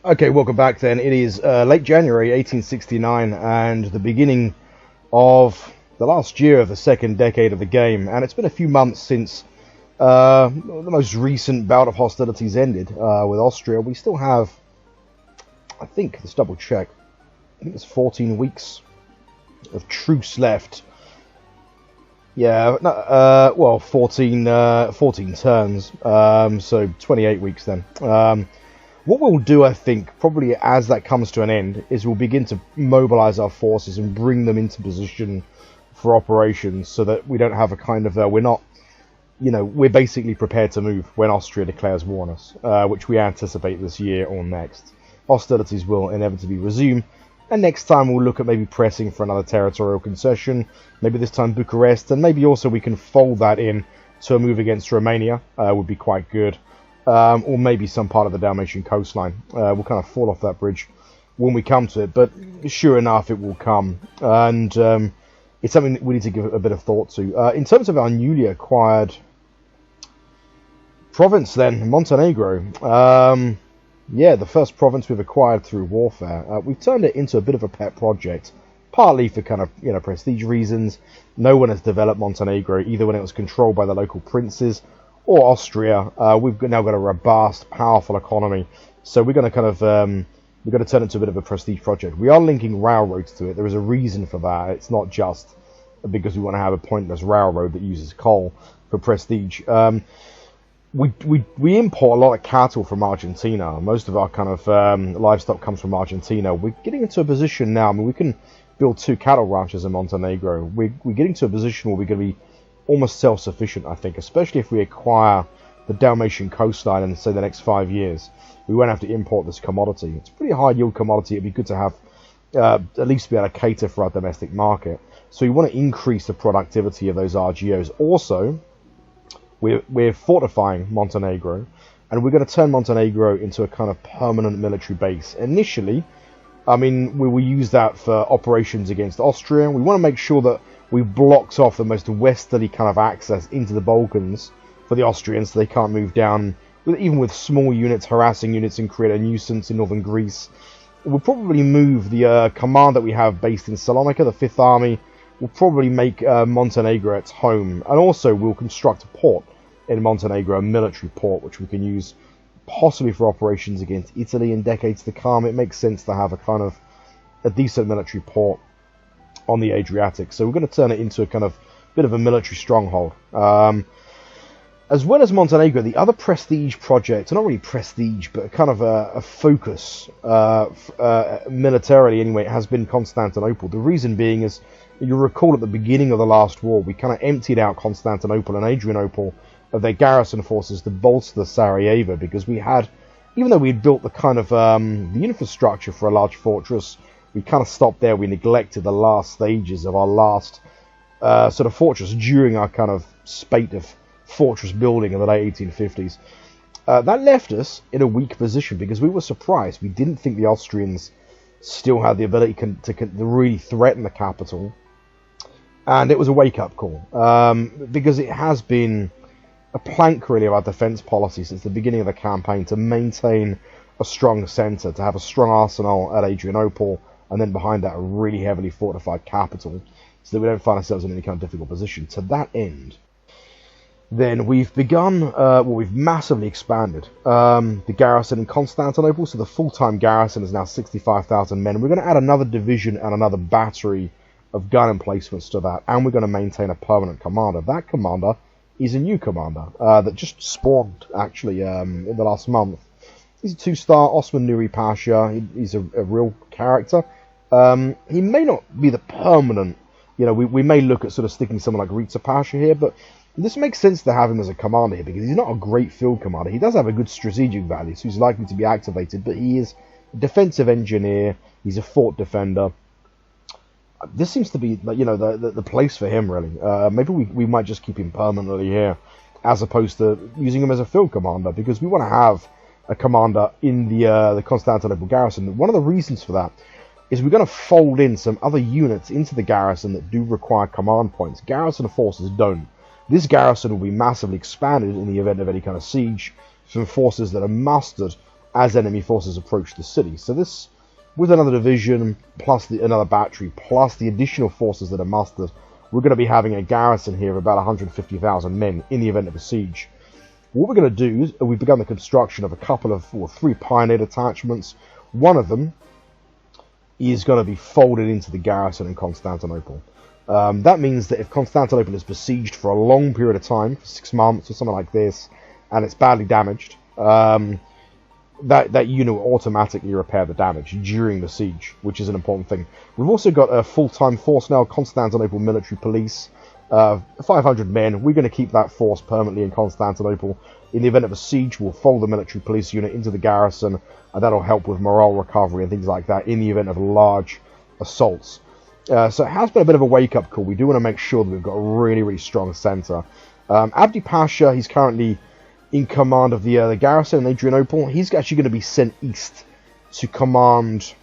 Okay, welcome back then. It is late January 1869 and the beginning of the last year of the second decade of the game. And it's been a few months since the most recent bout of hostilities ended with Austria. We still have, I think, let's double check, I think it's 14 weeks of truce left. Yeah, no, well, 14 turns, so 28 weeks then. What we'll do, I think, probably as that comes to an end, is we'll begin to mobilize our forces and bring them into position for operations so that we don't have a kind of, we're not, we're basically prepared to move when Austria declares war on us, which we anticipate this year or next. Hostilities will inevitably resume, and next time we'll look at maybe pressing for another territorial concession, maybe this time Bucharest, and maybe also we can fold that in to a move against Romania, would be quite good. Or maybe some part of the Dalmatian coastline. We'll kind of fall off that bridge when we come to it, but sure enough, it will come. And it's something that we need to give a bit of thought to. In terms of our newly acquired province then, Montenegro. Yeah, the first province we've acquired through warfare. We've turned it into a bit of a pet project, partly for kind of, prestige reasons. No one has developed Montenegro, either when it was controlled by the local princes or Austria. We've now got a robust, powerful economy, so we're going to kind of we're going to turn it into a bit of a prestige project. We are linking railroads to it. There is a reason for that. It's not just because we want to have a pointless railroad that uses coal for prestige. We import a lot of cattle from Argentina. Most of our kind of livestock comes from Argentina. We're getting into a position now. I mean, we can build 2 cattle ranches in Montenegro. We're getting to a position where we're going to be almost self-sufficient, I think, especially if we acquire the Dalmatian coastline in, say, the next 5 years. We won't have to import this commodity. It's a pretty high-yield commodity. It'd be good to have, at least be able to cater for our domestic market. So we want to increase the productivity of those RGOs. Also, we're fortifying Montenegro, and we're going to turn Montenegro into a kind of permanent military base. Initially, I mean, we will use that for operations against Austria. We want to make sure that we blocked off the most westerly kind of access into the Balkans for the Austrians, so they can't move down, even with small units, harassing units, and create a nuisance in northern Greece. We'll probably move the command that we have based in Salonika, the 5th Army. We'll probably make Montenegro its home, and also we'll construct a port in Montenegro, a military port, which we can use possibly for operations against Italy in decades to come. It makes sense to have a kind of a decent military port on the Adriatic, so we're going to turn it into a kind of bit of a military stronghold. As well as Montenegro, the other prestige project, not really prestige, but kind of a focus, militarily anyway, has been Constantinople. The reason being is, you'll recall at the beginning of the last war, we kind of emptied out Constantinople and Adrianople of their garrison forces to bolster Sarajevo, because we had, even though we had built the kind of the infrastructure for a large fortress, we kind of stopped there. We neglected the last stages of our last sort of fortress during our kind of spate of fortress building in the late 1850s. That left us in a weak position because we were surprised. We didn't think the Austrians still had the ability to really threaten the capital. And it was a wake-up call, because it has been a plank really of our defense policy since the beginning of the campaign to maintain a strong center, to have a strong arsenal at Adrianople, and then behind that a really heavily fortified capital, so that we don't find ourselves in any kind of difficult position. To that end, then we've begun, we've massively expanded the garrison in Constantinople, so the full-time garrison is now 65,000 men. We're going to add another division and another battery of gun emplacements to that, and we're going to maintain a permanent commander. That commander is a new commander that just spawned, actually, in the last month. He's a 2-star, Osman Nuri Pasha. He's a real character. He may not be the permanent, we may look at sort of sticking someone like Riza Pasha here, but this makes sense to have him as a commander here, because he's not a great field commander. He does have a good strategic value, so he's likely to be activated, but he is a defensive engineer. He's a fort defender. This seems to be, the place for him, really. Maybe we might just keep him permanently here, as opposed to using him as a field commander, because we want to have a commander in the Constantinople garrison. One of the reasons for that is we're going to fold in some other units into the garrison that do require command points. Garrison forces don't. This garrison will be massively expanded in the event of any kind of siege from forces that are mustered as enemy forces approach the city. So this, with another division, plus another battery, plus the additional forces that are mustered, we're going to be having a garrison here of about 150,000 men in the event of a siege. What we're going to do is we've begun the construction of a couple of, or 3 pioneer detachments. One of them is going to be folded into the garrison in Constantinople. That means that if Constantinople is besieged for a long period of time, for 6 months or something like this, and it's badly damaged, that unit will automatically repair the damage during the siege, which is an important thing. We've also got a full-time force now, Constantinople Military Police, 500 men. We're going to keep that force permanently in Constantinople. In the event of a siege, we'll fold the military police unit into the garrison, and that'll help with morale recovery and things like that in the event of large assaults. So it has been a bit of a wake-up call. We do want to make sure that we've got a really, really strong centre. Abdi Pasha, he's currently in command of the garrison in Adrianople. He's actually going to be sent east to command,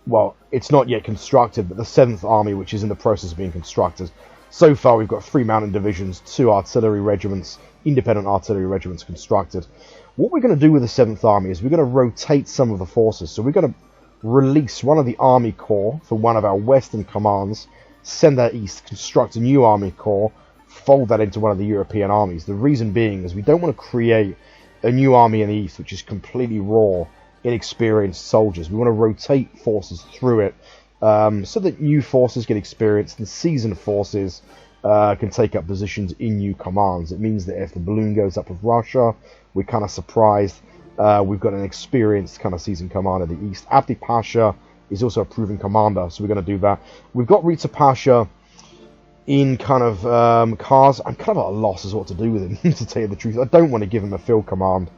well, it's not yet constructed, but the 7th Army, which is in the process of being constructed. So far, we've got 3 mountain divisions, 2 artillery regiments, independent artillery regiments constructed. What we're going to do with the 7th Army is we're going to rotate some of the forces. So we're going to release one of the Army Corps for one of our western commands, send that east, construct a new Army Corps, fold that into one of the European armies. The reason being is we don't want to create a new army in the east which is completely raw, inexperienced soldiers. We want to rotate forces through it so that new forces get experienced and seasoned forces can take up positions in new commands. It means that if the balloon goes up with Russia, we're kind of surprised. We've got an experienced kind of seasoned commander in the east. Abdi Pasha is also a proven commander, so we're going to do that. We've got Rita Pasha in kind of Kars. I'm kind of at a loss as what to do with him, to tell you the truth. I don't want to give him a field command.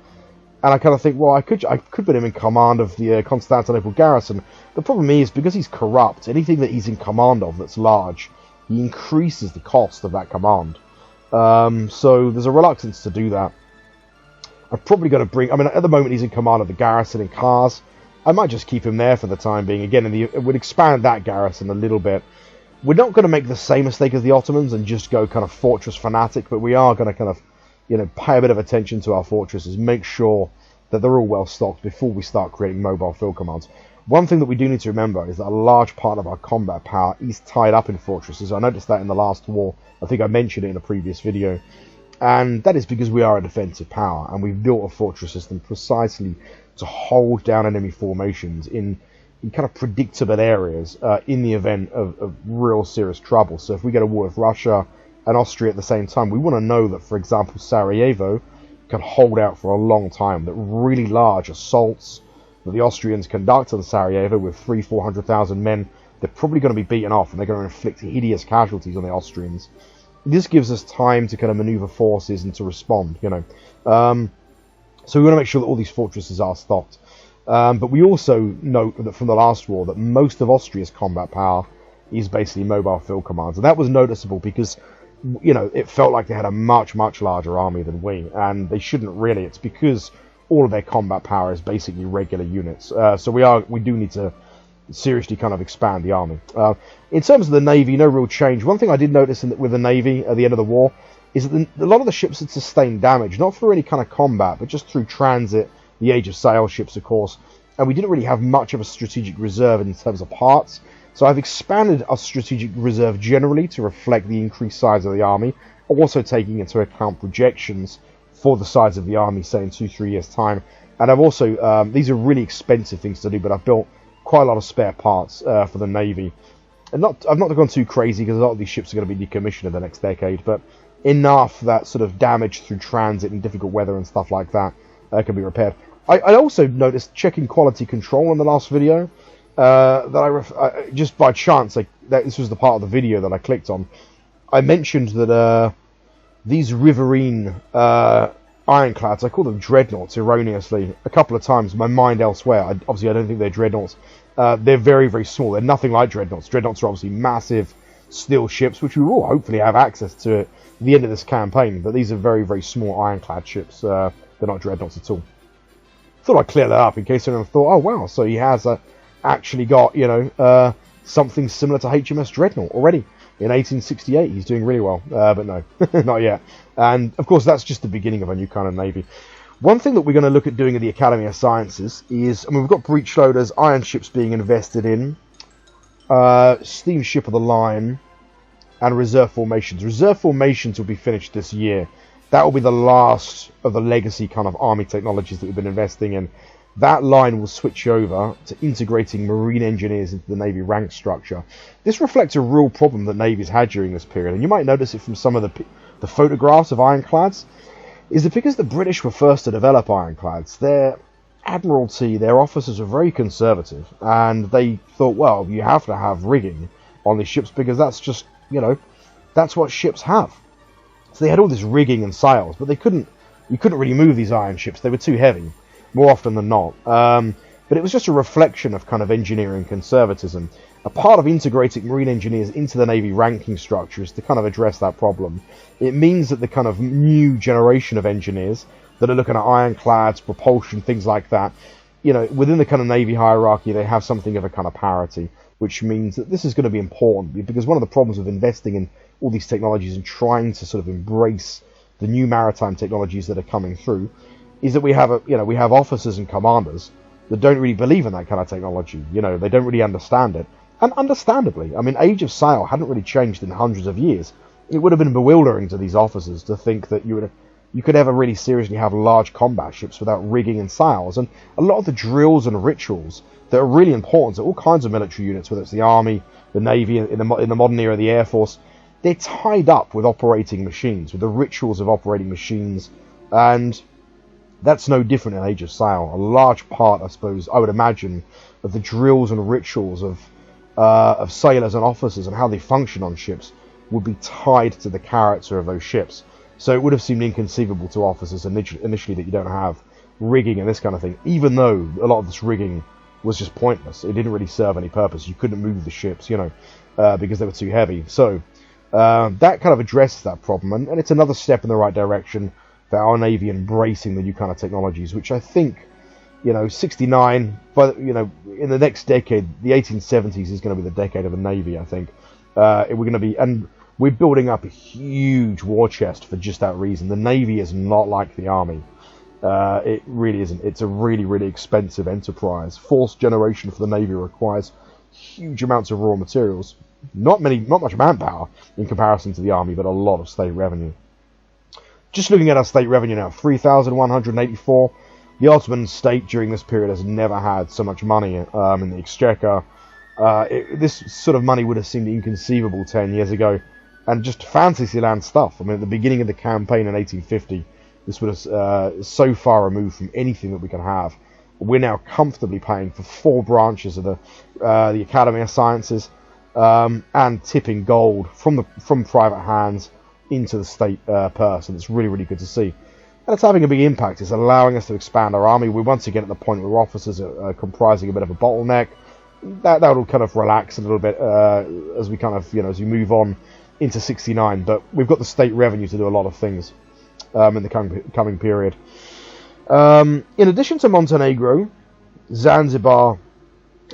And I kind of think, well, I could put him in command of the Constantinople garrison. The problem is, because he's corrupt, anything that he's in command of that's large, he increases the cost of that command. So there's a reluctance to do that. I've probably got to bring... I mean, at the moment he's in command of the garrison in Kars. I might just keep him there for the time being. Again, it would expand that garrison a little bit. We're not going to make the same mistake as the Ottomans and just go kind of fortress fanatic, but we are going to kind of, pay a bit of attention to our fortresses, make sure that they're all well stocked before we start creating mobile field commands. One thing that we do need to remember is that a large part of our combat power is tied up in fortresses. I noticed that in the last war. I think I mentioned it in a previous video. And that is because we are a defensive power, and we've built a fortress system precisely to hold down enemy formations in kind of predictable areas in the event of real serious trouble. So if we get a war with Russia and Austria at the same time, we want to know that, for example, Sarajevo can hold out for a long time, that really large assaults that the Austrians conduct on Sarajevo with 300,000-400,000 men, they're probably going to be beaten off and they're going to inflict hideous casualties on the Austrians. This gives us time to kind of maneuver forces and to respond, So we want to make sure that all these fortresses are stocked. But we also note that from the last war that most of Austria's combat power is basically mobile field commands. And that was noticeable because, it felt like they had a much, much larger army than we. And they shouldn't really. It's because all of their combat power is basically regular units. So we do need to seriously kind of expand the army. In terms of the Navy, no real change. One thing I did notice with the Navy at the end of the war is that a lot of the ships had sustained damage, not through any kind of combat, but just through transit, the Age of Sail ships, of course, and we didn't really have much of a strategic reserve in terms of parts. So I've expanded our strategic reserve generally to reflect the increased size of the army, also taking into account projections for the size of the army, say in 2-3 years' time. And I've also, these are really expensive things to do, but I've built quite a lot of spare parts for the Navy. And I've not gone too crazy because a lot of these ships are going to be decommissioned in the next decade, but enough that sort of damage through transit and difficult weather and stuff like that can be repaired. I also noticed, checking quality control in the last video, that just by chance, that this was the part of the video that I clicked on, I mentioned that these riverine ironclads, I call them dreadnoughts erroneously a couple of times, my mind elsewhere. Obviously I don't think they're dreadnoughts. They're very, very small. They're nothing like dreadnoughts. Dreadnoughts are obviously massive steel ships, which we will hopefully have access to at the end of this campaign, but these are very, very small ironclad ships. They're not dreadnoughts at all. Thought I'd clear that up in case anyone thought, oh wow, so he has actually got, something similar to HMS Dreadnought already. In 1868, he's doing really well, but no, not yet. And of course, that's just the beginning of a new kind of navy. One thing that we're going to look at doing at the Academy of Sciences is, I mean, we've got breech loaders, iron ships being invested in, steamship of the line, and reserve formations. Reserve formations will be finished this year. That will be the last of the legacy kind of army technologies that we've been investing in. That line will switch over to integrating marine engineers into the Navy rank structure. This reflects a real problem that navies had during this period, and you might notice it from some of the photographs of ironclads, is that because the British were first to develop ironclads, their admiralty, their officers were very conservative, and they thought, well, you have to have rigging on these ships because that's just, you know, that's what ships have. So they had all this rigging and sails, but you couldn't really move these iron ships. They were too heavy, more often than not. But it was just a reflection of kind of engineering conservatism. A part of integrating marine engineers into the Navy ranking structure is to kind of address that problem. It means that the kind of new generation of engineers that are looking at ironclads, propulsion, things like that, you know, within the kind of Navy hierarchy, they have something of a kind of parity, which means that this is going to be important, because one of the problems with investing in all these technologies and trying to sort of embrace the new maritime technologies that are coming through is that we have officers and commanders that don't really believe in that kind of technology. You know, they don't really understand it. And understandably, I mean, age of sail hadn't really changed in hundreds of years. It would have been bewildering to these officers to think that you could ever really seriously have large combat ships without rigging and sails. And a lot of the drills and rituals that are really important to all kinds of military units, whether it's the Army, the Navy, in the modern era, the Air Force, they're tied up with operating machines, with the rituals of operating machines, and that's no different in Age of Sail. A large part, I suppose, I would imagine, of the drills and rituals of sailors and officers and how they function on ships would be tied to the character of those ships. So it would have seemed inconceivable to officers initially that you don't have rigging and this kind of thing, even though a lot of this rigging was just pointless. It didn't really serve any purpose. You couldn't move the ships, you know, because they were too heavy. So that kind of addresses that problem, and it's another step in the right direction for our Navy embracing the new kind of technologies, which I think, you know, 69, but, you know, in the next decade, the 1870s is going to be the decade of the Navy, I think. We're going to be, and we're building up a huge war chest for just that reason. The Navy is not like the Army. It really isn't. It's a really, really expensive enterprise. Fourth generation for the Navy requires huge amounts of raw materials. Not much manpower in comparison to the Army, but a lot of state revenue. Just looking at our state revenue now, 3,184. The Ottoman state during this period has never had so much money in the exchequer. This sort of money would have seemed inconceivable 10 years ago, and just fantasyland stuff. I mean, at the beginning of the campaign in 1850, this was so far removed from anything that we can have. We're now comfortably paying for 4 branches of the Academy of Sciences, and tipping gold from private hands into the state purse, and it's really, really good to see. And it's having a big impact. It's allowing us to expand our army. We're once again at the point where officers are comprising a bit of a bottleneck. That will kind of relax a little bit as we kind of, you know, as we move on into 69. But we've got the state revenue to do a lot of things in the coming period. In addition to Montenegro, Zanzibar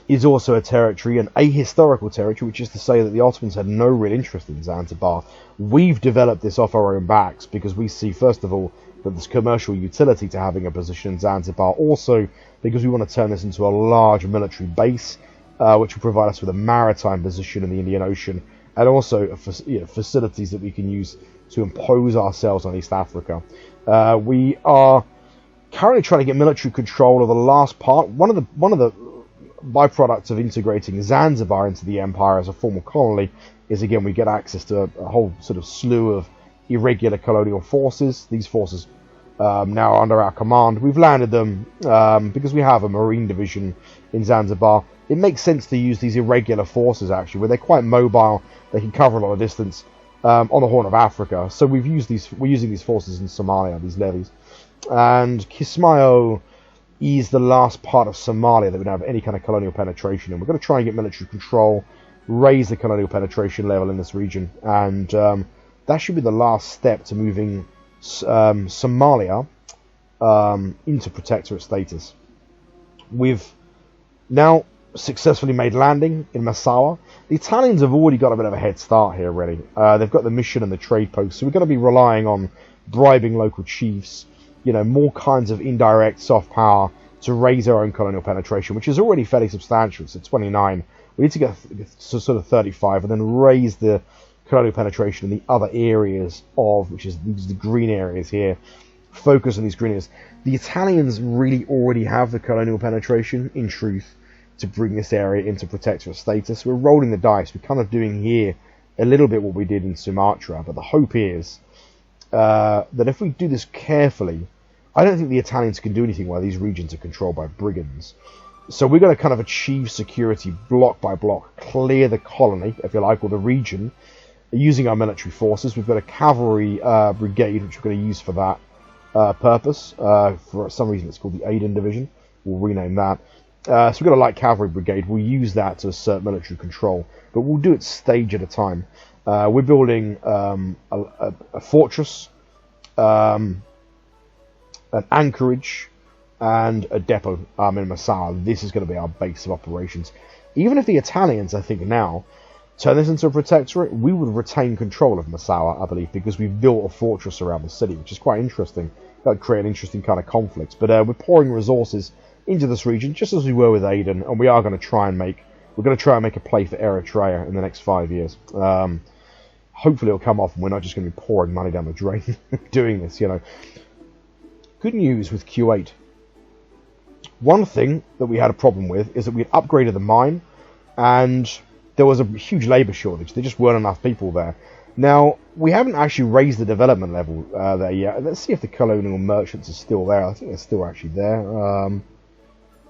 is also a territory, an ahistorical territory, which is to say that the Ottomans had no real interest in Zanzibar. We've developed this off our own backs because we see, first of all, that there's commercial utility to having a position in Zanzibar. Also, because we want to turn this into a large military base, which will provide us with a maritime position in the Indian Ocean, and also facilities that we can use to impose ourselves on East Africa. We are currently trying to get military control of the last part. One of the byproducts of integrating Zanzibar into the empire as a formal colony is, again, we get access to a whole sort of slew of irregular colonial forces. These forces now are under our command. We've landed them because we have a marine division in Zanzibar. It makes sense to use these irregular forces, actually, where they're quite mobile. They can cover a lot of distance on the Horn of Africa. So we're using these forces in Somalia, these levies. And Kismayo is the last part of Somalia that would have any kind of colonial penetration in. We're going to try and get military control, raise the colonial penetration level in this region, and that should be the last step to moving Somalia into protectorate status. We've now successfully made landing in Massawa. The Italians have already got a bit of a head start here already. They've got the mission and the trade post, so we're going to be relying on bribing local chiefs, you know, more kinds of indirect soft power to raise our own colonial penetration, which is already fairly substantial. It's at 29. We need to get to sort of 35 and then raise the colonial penetration in the other areas of, which is these the green areas here. Focus on these green areas. The Italians really already have the colonial penetration, in truth, to bring this area into protectorate status. We're rolling the dice. We're kind of doing here a little bit what we did in Sumatra, but the hope is that if we do this carefully, I don't think the Italians can do anything while these regions are controlled by brigands. So we're going to kind of achieve security block by block, clear the colony, if you like, or the region, using our military forces. We've got a cavalry brigade, which we're going to use for that purpose. For some reason, it's called the Aden Division. We'll rename that. So we've got a light cavalry brigade. We'll use that to assert military control, but we'll do it stage at a time. We're building a fortress, an anchorage, and a depot in Massawa. This is going to be our base of operations. Even if the Italians, I think now, turn this into a protectorate, we would retain control of Massawa, I believe, because we've built a fortress around the city, which is quite interesting. That would create an interesting kind of conflict. But we're pouring resources into this region, just as we were with Aden, and we are going to try and make a play for Eritrea in the next 5 years. Hopefully it'll come off, and we're not just going to be pouring money down the drain doing this, you know. Good news with Q8. One thing that we had a problem with is that we had upgraded the mine, and there was a huge labour shortage. There just weren't enough people there. Now, we haven't actually raised the development level there yet. Let's see if the colonial merchants are still there. I think they're still actually there.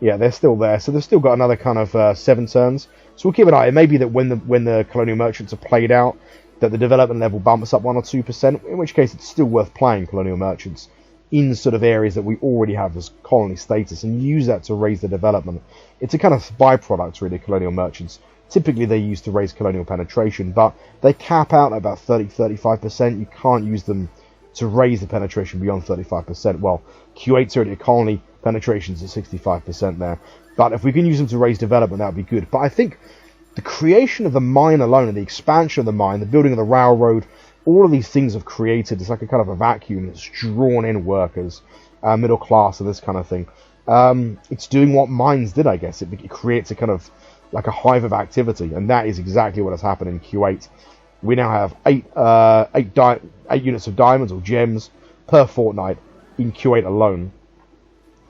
Yeah, they're still there. So they've still got another kind of 7 turns. So we'll keep an eye. It may be that when the colonial merchants are played out, that the development level bumps up 1 or 2%, in which case it's still worth playing colonial merchants in sort of areas that we already have as colony status and use that to raise the development. It's a kind of byproduct, really, colonial merchants. Typically they're used to raise colonial penetration, but they cap out at about 30-35%. You can't use them to raise the penetration beyond 35%. Well, Q8's already a colony, penetration's at 65% there. But if we can use them to raise development, that would be good. But I think the creation of the mine alone and the expansion of the mine, the building of the railroad, all of these things have created, it's like a kind of a vacuum that's drawn in workers, middle class and this kind of thing. It's doing what mines did, I guess. It creates a kind of like a hive of activity, and that is exactly what has happened in Q8. We now have 8 units of diamonds or gems per fortnight in Q8 alone.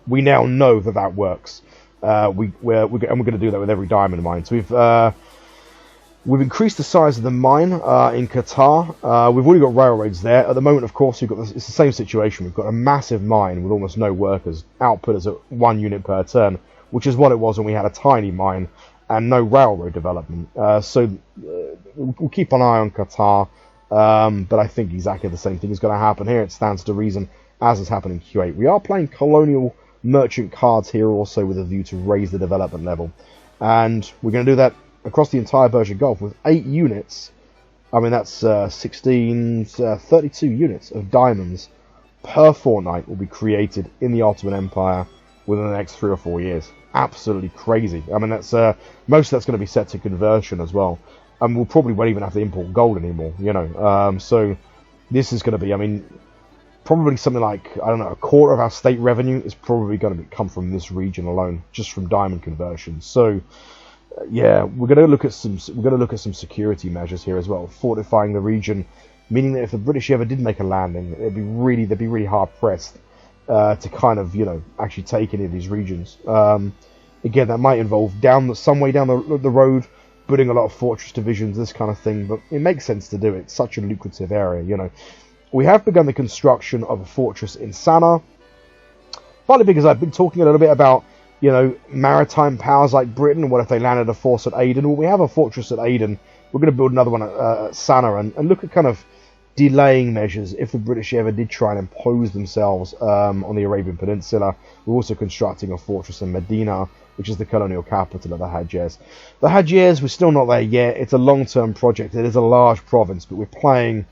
We now know that that works. We're going to do that with every diamond mine. So we've increased the size of the mine in Qatar. We've already got railroads there. At the moment, of course, it's the same situation. We've got a massive mine with almost no workers. Output is at 1 unit per turn, which is what it was when we had a tiny mine and no railroad development. So we'll keep an eye on Qatar, but I think exactly the same thing is going to happen here. It stands to reason, as has happened in Q8. We are playing colonial merchant cards here also with a view to raise the development level. And we're going to do that across the entire Persian Gulf with 8 units. I mean, that's 32 units of diamonds per fortnight will be created in the Ottoman Empire within the next 3 or 4 years. Absolutely crazy. I mean, that's most of that's going to be set to conversion as well. And we'll probably won't even have to import gold anymore, you know. So this is going to be, I mean, probably something like, I don't know, a quarter of our state revenue is probably going to come from this region alone, just from diamond conversion. So yeah, we're going to look at some security measures here as well, fortifying the region, meaning that if the British ever did make a landing, they'd be really hard pressed to kind of, you know, actually take any of these regions. Again, that might involve some way down the road, building a lot of fortress divisions, this kind of thing, but it makes sense to do it. It's such a lucrative area, you know. We have begun the construction of a fortress in Sana'a, partly because I've been talking a little bit about, you know, maritime powers like Britain. What if they landed a force at Aden? Well, we have a fortress at Aden. We're going to build another one at Sana'a and look at kind of delaying measures if the British ever did try and impose themselves on the Arabian Peninsula. We're also constructing a fortress in Medina, which is the colonial capital of the Hejaz. The Hejaz, we're still not there yet. It's a long-term project. It is a large province, but we're playing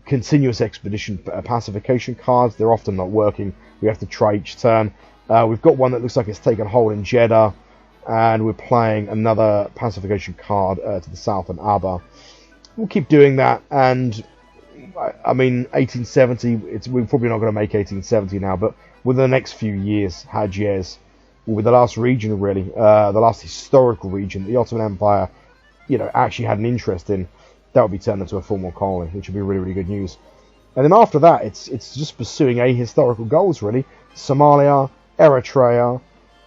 continuous expedition pacification cards. They're often not working. We have to try each turn. We've got one that looks like it's taken hold in Jeddah, and we're playing another pacification card to the south in Aba. We'll keep doing that, and I mean, 1870. We're probably not going to make 1870 now, but within the next few years, Hajj years, will be the last region really, the last historical region the Ottoman Empire, actually had an interest in. That would be turned into a formal colony, which would be really, really good news. And then after that, it's just pursuing historical goals really. Somalia, Eritrea,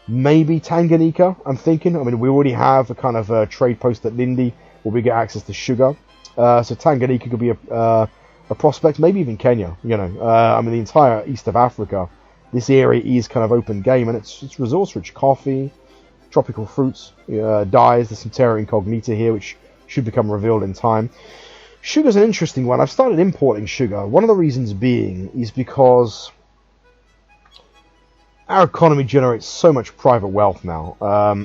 maybe Tanganyika. I'm thinking. I mean, we already have a kind of a trade post at Lindi where we get access to sugar. So Tanganyika could be a prospect, maybe even Kenya. I mean, the entire east of Africa, this area is kind of open game, and it's resource-rich: coffee, tropical fruits, dyes. There's some terra incognita here, which should become revealed in time. Sugar's an interesting one. I've started importing sugar. One of the reasons being is because our economy generates so much private wealth now,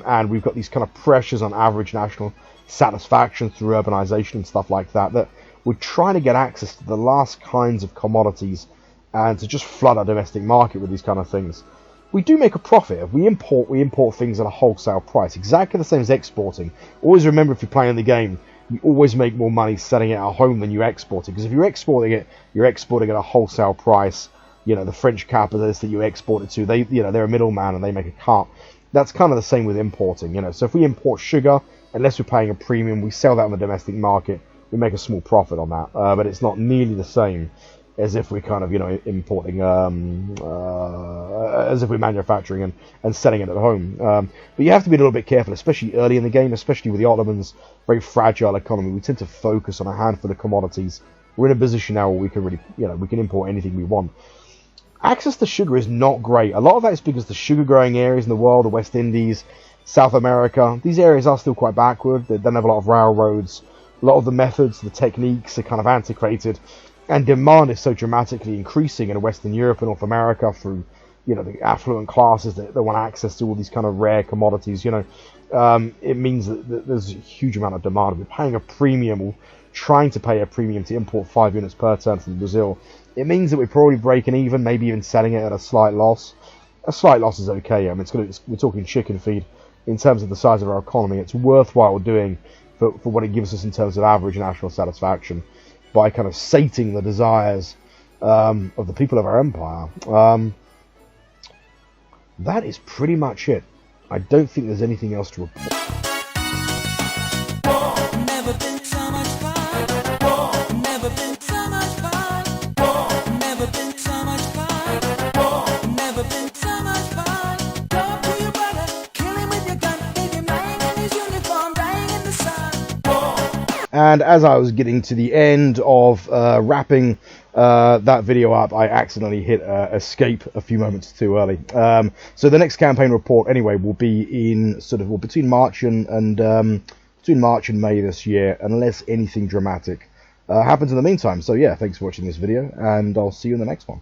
and we've got these kind of pressures on average national satisfaction through urbanization and stuff like that, that we're trying to get access to the last kinds of commodities and to just flood our domestic market with these kind of things. We do make a profit. If we import things at a wholesale price, exactly the same as exporting. Always remember, if you're playing the game, you always make more money selling it at home than you export it, because if you're exporting it, you're exporting at a wholesale price. The French capitalists that you export it to, they're a middleman and they make a cut. That's kind of the same with importing. So if we import sugar, unless we're paying a premium, we sell that on the domestic market, we make a small profit on that, but it's not nearly the same as if we're kind of importing, as if we're manufacturing and selling it at home. But you have to be a little bit careful, especially early in the game, especially with the Ottomans' very fragile economy. We tend to focus on a handful of commodities. We're in a position now where we can really, we can import anything we want. Access to sugar is not great. A lot of that is because the sugar growing areas in the world, the West Indies, South America, these areas are still quite backward. They don't have a lot of railroads. A lot of the methods, the techniques are kind of antiquated, and demand is so dramatically increasing in Western Europe and North America through, the affluent classes that want access to all these kind of rare commodities. It means that there's a huge amount of demand. We're paying a premium, or trying to pay a premium to import 5 units per turn from Brazil. It means that we're probably breaking even, maybe even selling it at a slight loss. A slight loss is okay. I mean, we're talking chicken feed in terms of the size of our economy. It's worthwhile doing for what it gives us in terms of average national satisfaction by kind of sating the desires of the people of our empire. That is pretty much it. I don't think there's anything else to report. And as I was getting to the end of wrapping that video up, I accidentally hit escape a few moments too early. So the next campaign report, anyway, will be in between March and May this year, unless anything dramatic happens in the meantime. So yeah, thanks for watching this video, and I'll see you in the next one.